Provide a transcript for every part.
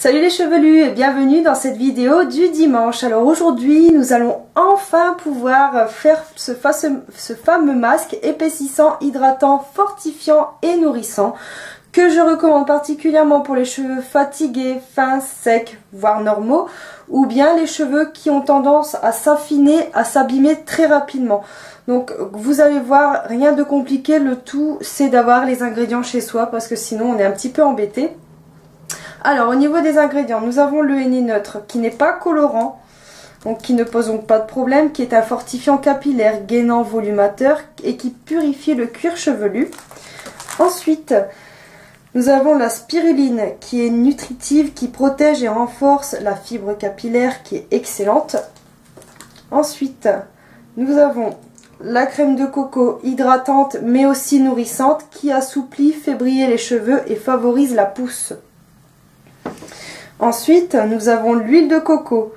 Salut les chevelus et bienvenue dans cette vidéo du dimanche. Alors aujourd'hui nous allons enfin pouvoir faire ce fameux masque épaississant, hydratant, fortifiant et nourrissant que je recommande particulièrement pour les cheveux fatigués, fins, secs, voire normaux, ou bien les cheveux qui ont tendance à s'affiner, à s'abîmer très rapidement. Donc vous allez voir, rien de compliqué, le tout c'est d'avoir les ingrédients chez soi parce que sinon on est un petit peu embêté. Alors au niveau des ingrédients, nous avons le henné neutre qui n'est pas colorant, donc qui ne pose donc pas de problème, qui est un fortifiant capillaire, gainant, volumateur et qui purifie le cuir chevelu. Ensuite, nous avons la spiruline qui est nutritive, qui protège et renforce la fibre capillaire qui est excellente. Ensuite, nous avons la crème de coco hydratante mais aussi nourrissante qui assouplit, fait briller les cheveux et favorise la pousse. Ensuite, nous avons l'huile de coco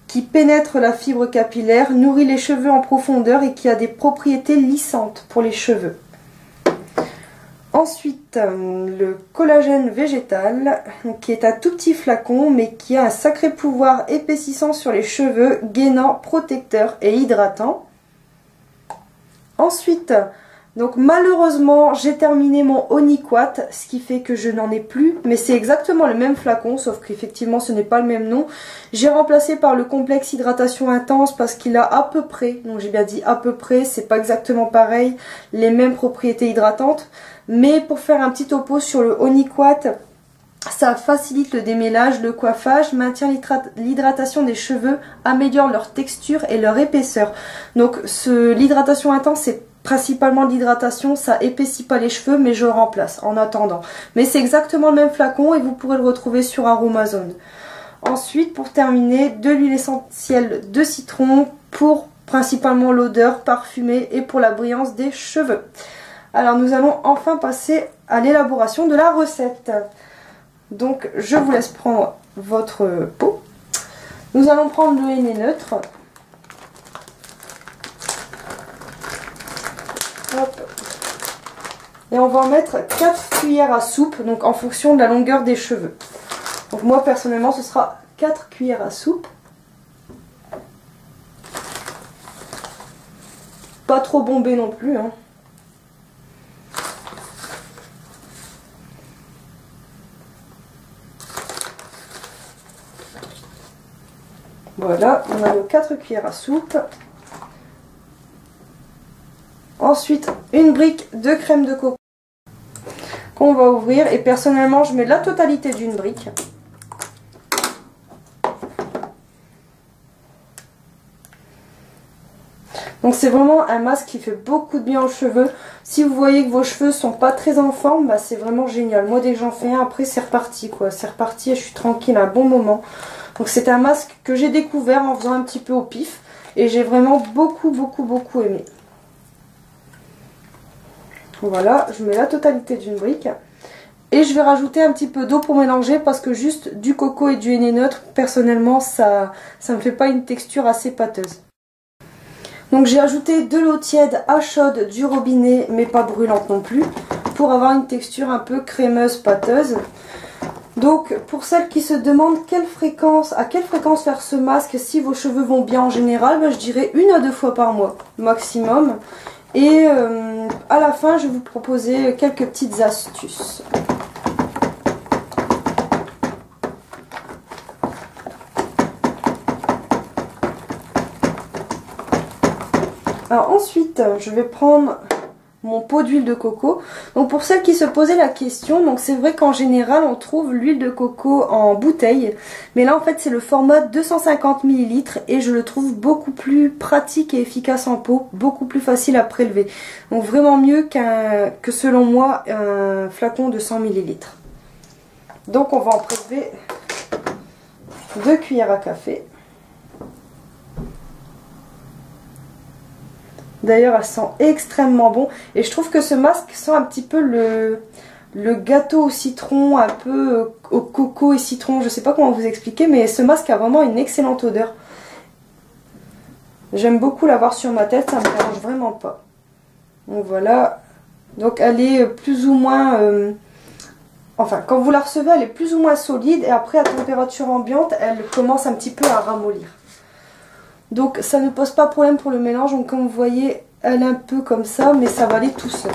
qui pénètre la fibre capillaire, nourrit les cheveux en profondeur et qui a des propriétés lissantes pour les cheveux. Ensuite, le collagène végétal qui est un tout petit flacon mais qui a un sacré pouvoir épaississant sur les cheveux, gainant, protecteur et hydratant. Ensuite, donc malheureusement j'ai terminé mon Oniquat, ce qui fait que je n'en ai plus, mais c'est exactement le même flacon, sauf qu'effectivement ce n'est pas le même nom. J'ai remplacé par le complexe hydratation intense parce qu'il a à peu près, donc j'ai bien dit à peu près, c'est pas exactement pareil, les mêmes propriétés hydratantes. Mais pour faire un petit topo sur le Oniquat, ça facilite le démêlage, le coiffage, maintient l'hydratation des cheveux, améliore leur texture et leur épaisseur. Donc l'hydratation intense c'est principalement l'hydratation, ça épaissit pas les cheveux mais je le remplace en attendant. Mais c'est exactement le même flacon et vous pourrez le retrouver sur Aromazone. Ensuite, pour terminer, de l'huile essentielle de citron pour principalement l'odeur parfumée et pour la brillance des cheveux. Alors nous allons enfin passer à l'élaboration de la recette. Donc je vous laisse prendre votre pot. Nous allons prendre le henné neutre. Hop. Et on va en mettre 4 cuillères à soupe, donc en fonction de la longueur des cheveux. Donc moi personnellement ce sera 4 cuillères à soupe. Pas trop bombé non plus, hein. Voilà, on a nos 4 cuillères à soupe. Ensuite, une brique de crème de coco qu'on va ouvrir. Et personnellement, je mets la totalité d'une brique. Donc c'est vraiment un masque qui fait beaucoup de bien aux cheveux. Si vous voyez que vos cheveux sont pas très en forme, bah c'est vraiment génial. Moi dès que j'en fais un, après c'est reparti quoi. C'est reparti et je suis tranquille un bon moment. Donc c'est un masque que j'ai découvert en faisant un petit peu au pif. Et j'ai vraiment beaucoup aimé. Voilà, je mets la totalité d'une brique. Et je vais rajouter un petit peu d'eau pour mélanger parce que juste du coco et du henné neutre, personnellement, ça me fait pas une texture assez pâteuse. Donc j'ai ajouté de l'eau tiède à chaude du robinet, mais pas brûlante non plus, pour avoir une texture un peu crémeuse, pâteuse. Donc pour celles qui se demandent à quelle fréquence faire ce masque si vos cheveux vont bien en général, ben, je dirais 1 à 2 fois par mois maximum. Et à la fin je vais vous proposer quelques petites astuces. Alors ensuite je vais prendre mon pot d'huile de coco. Donc pour celles qui se posaient la question, donc c'est vrai qu'en général on trouve l'huile de coco en bouteille, mais là en fait c'est le format 250 ml et je le trouve beaucoup plus pratique et efficace en pot, beaucoup plus facile à prélever. Donc vraiment mieux que selon moi un flacon de 100 ml. Donc on va en prélever 2 cuillères à café. D'ailleurs, elle sent extrêmement bon. Et je trouve que ce masque sent un petit peu le gâteau au citron, un peu au coco et citron. Je sais pas comment vous expliquer, mais ce masque a vraiment une excellente odeur. J'aime beaucoup l'avoir sur ma tête, ça me dérange vraiment pas. Donc voilà. Donc elle est plus ou moins enfin quand vous la recevez elle est plus ou moins solide et après à température ambiante elle commence un petit peu à ramollir. Donc ça ne pose pas problème pour le mélange, donc comme vous voyez elle est un peu comme ça mais ça va aller tout seul.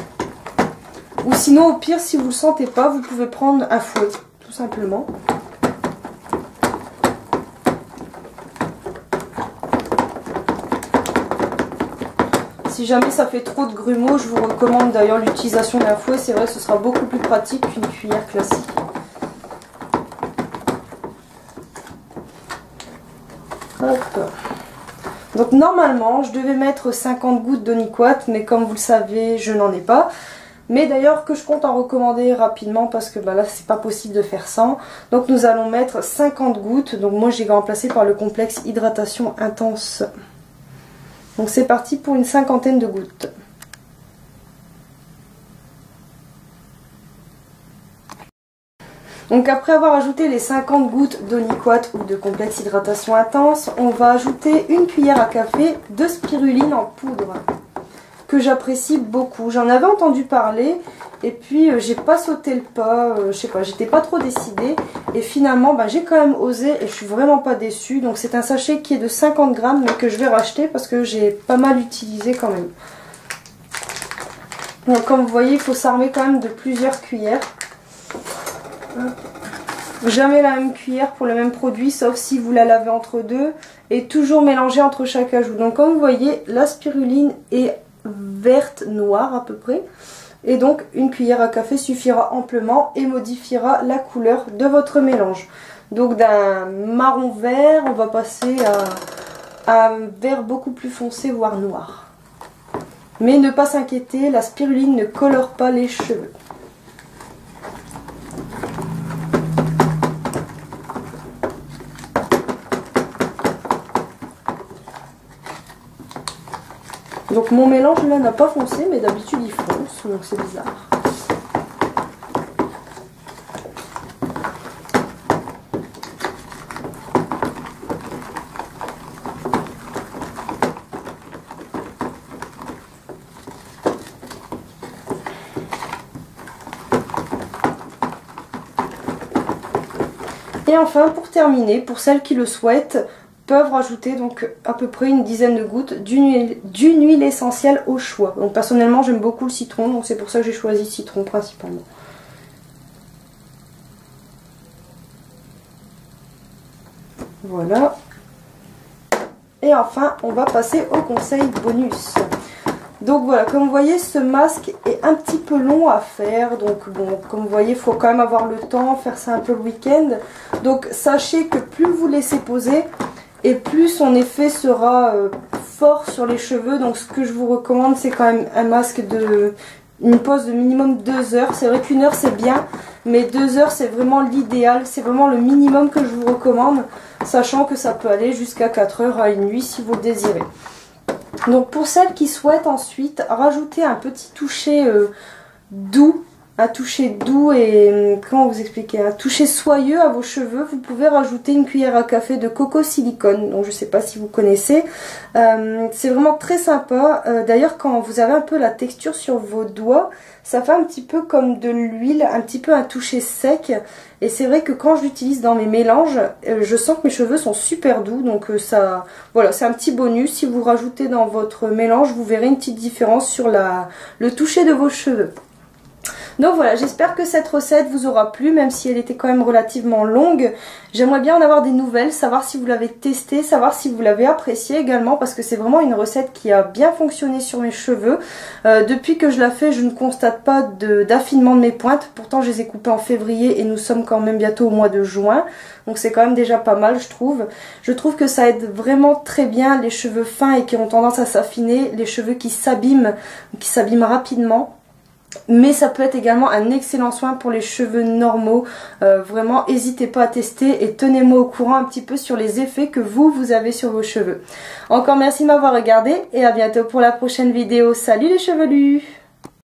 Ou sinon au pire si vous ne le sentez pas vous pouvez prendre un fouet tout simplement. Si jamais ça fait trop de grumeaux, je vous recommande d'ailleurs l'utilisation d'un fouet. C'est vrai que ce sera beaucoup plus pratique qu'une cuillère classique. Hop. Donc normalement, je devais mettre 50 gouttes d'Oniquat, mais comme vous le savez, je n'en ai pas. Mais d'ailleurs que je compte en recommander rapidement parce que bah, là c'est pas possible de faire sans. Donc nous allons mettre 50 gouttes. Donc moi j'ai remplacé par le complexe hydratation intense. Donc c'est parti pour une 50aine de gouttes. Donc après avoir ajouté les 50 gouttes d'Oniquat ou de complexe hydratation intense, on va ajouter une cuillère à café de spiruline en poudre. Que j'apprécie beaucoup. J'en avais entendu parler et puis j'ai pas sauté le pas, je sais pas, j'étais pas trop décidée et finalement bah, j'ai quand même osé et je suis vraiment pas déçue. Donc c'est un sachet qui est de 50 grammes mais que je vais racheter parce que j'ai pas mal utilisé quand même. Donc comme vous voyez il faut s'armer quand même de plusieurs cuillères. Jamais la même cuillère pour le même produit sauf si vous la lavez entre deux et toujours mélanger entre chaque ajout. Donc comme vous voyez la spiruline est verte noire à peu près et donc une cuillère à café suffira amplement et modifiera la couleur de votre mélange. Donc d'un marron vert on va passer à un vert beaucoup plus foncé voire noir. Mais ne pas s'inquiéter, la spiruline ne colore pas les cheveux. Donc mon mélange là n'a pas foncé mais d'habitude il fonce donc c'est bizarre. Et enfin pour terminer, pour celles qui le souhaitent, peuvent rajouter donc à peu près une dizaine de gouttes d'une huile essentielle au choix. Donc personnellement j'aime beaucoup le citron, donc c'est pour ça que j'ai choisi citron principalement. Voilà. Et enfin on va passer au conseil bonus. Donc voilà, comme vous voyez ce masque est un petit peu long à faire, donc bon comme vous voyez il faut quand même avoir le temps, faire ça un peu le week-end. Donc sachez que plus vous laissez poser et plus son effet sera fort sur les cheveux. Donc ce que je vous recommande c'est quand même un masque de une pause de minimum 2 heures. C'est vrai qu'1 heure c'est bien, mais 2 heures c'est vraiment l'idéal, c'est vraiment le minimum que je vous recommande, sachant que ça peut aller jusqu'à 4 heures à une nuit si vous le désirez. Donc pour celles qui souhaitent ensuite rajouter un petit toucher doux, un toucher doux et comment vous expliquer, un toucher soyeux à vos cheveux, vous pouvez rajouter une cuillère à café de coco silicone. Donc je sais pas si vous connaissez, c'est vraiment très sympa. D'ailleurs quand vous avez un peu la texture sur vos doigts, ça fait un petit peu comme de l'huile, un petit peu un toucher sec. Et c'est vrai que quand je l'utilise dans mes mélanges, je sens que mes cheveux sont super doux. Donc ça, voilà, c'est un petit bonus. Si vous rajoutez dans votre mélange, vous verrez une petite différence sur le toucher de vos cheveux. Donc voilà, j'espère que cette recette vous aura plu, même si elle était quand même relativement longue. J'aimerais bien en avoir des nouvelles, savoir si vous l'avez testé, savoir si vous l'avez apprécié également, parce que c'est vraiment une recette qui a bien fonctionné sur mes cheveux. Depuis que je la fais, je ne constate pas d'affinement de mes pointes. Pourtant, je les ai coupées en février et nous sommes quand même bientôt au mois de juin. Donc c'est quand même déjà pas mal, je trouve. Je trouve que ça aide vraiment très bien les cheveux fins et qui ont tendance à s'affiner, les cheveux qui s'abîment rapidement. Mais ça peut être également un excellent soin pour les cheveux normaux. Vraiment, n'hésitez pas à tester et tenez-moi au courant un petit peu sur les effets que vous avez sur vos cheveux. Encore merci de m'avoir regardé et à bientôt pour la prochaine vidéo. Salut les chevelus!